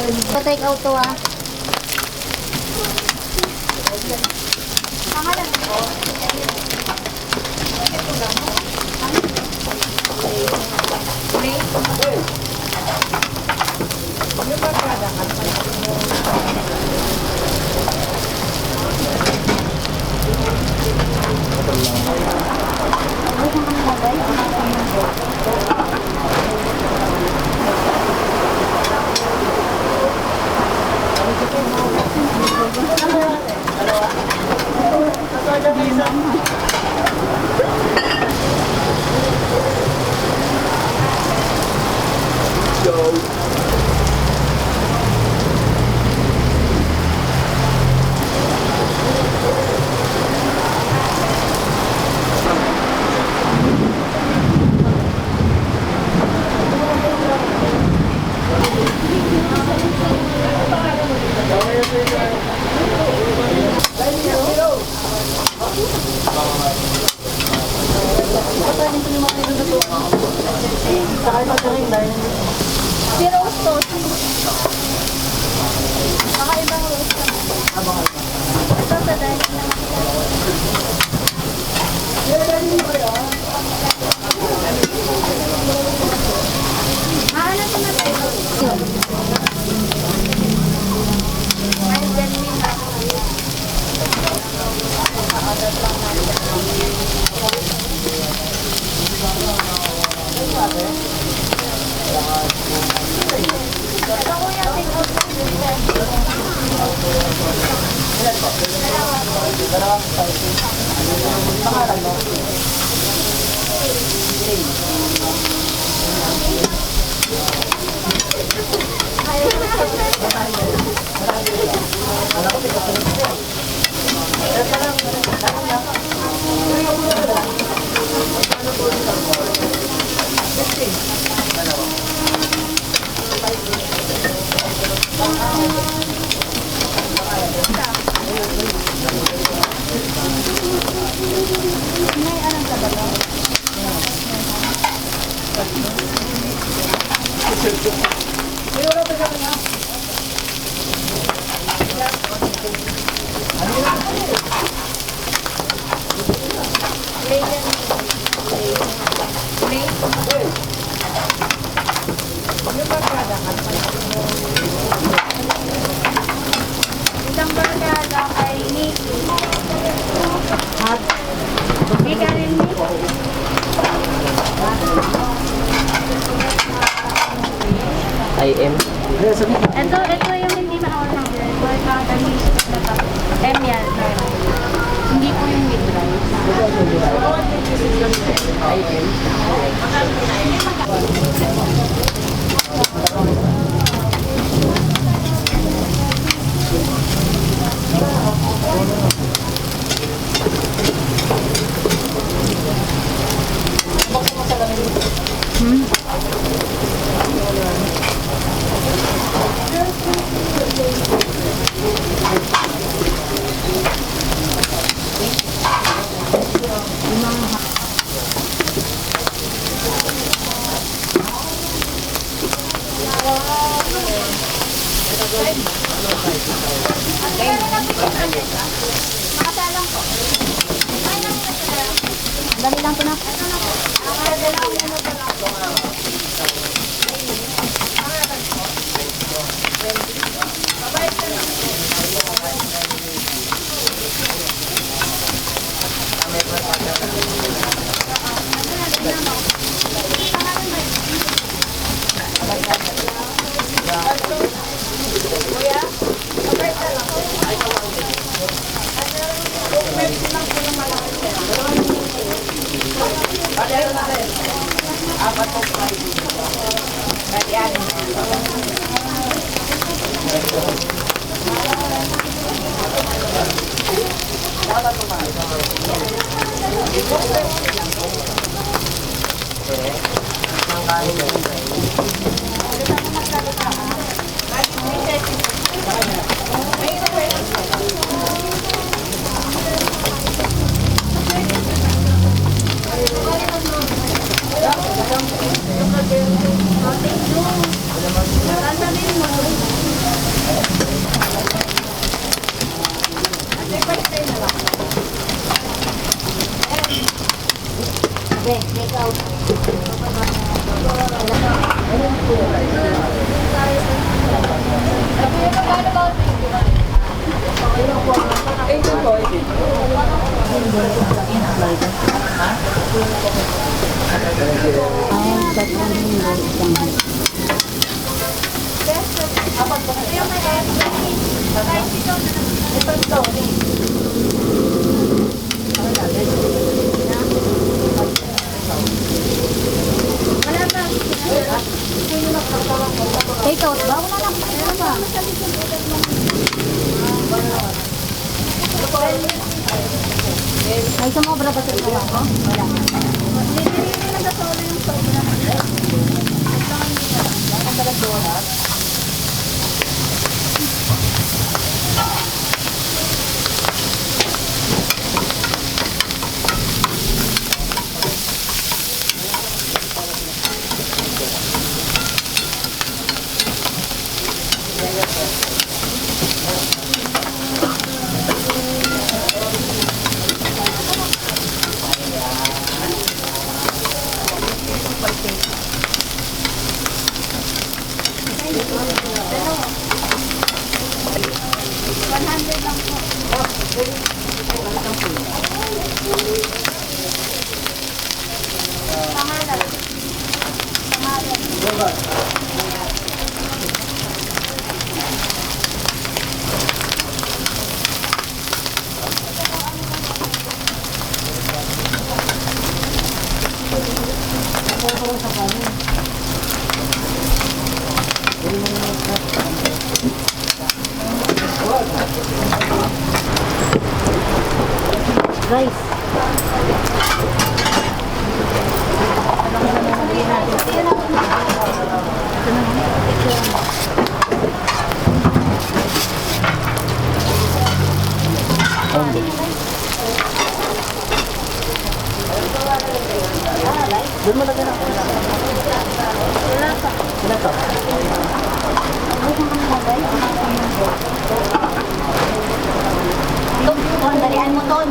Pa-take out to ah. Si Rose to. Baka ibang Rose ka. Ito sa dining lang. Ano ito na tayo? Ay, ganyan na. Isang barkada kay Nikki. May kanin Nikki. IM. Ito yung hindi ma-order. Barkada Nikki. M yan. Hindi po yung mid-rice. IM. Makasalang po. Dali lang po na. Thank you. Take out ba? Wala lang. Ano ba? Ay, sumobra ba sa gawa ko? Wala. Hindi na gasolo yung sobra. Ang balat donut. Guys. Doon mo lagyan ako. Wala pa. Ton, dalian mo, Ton.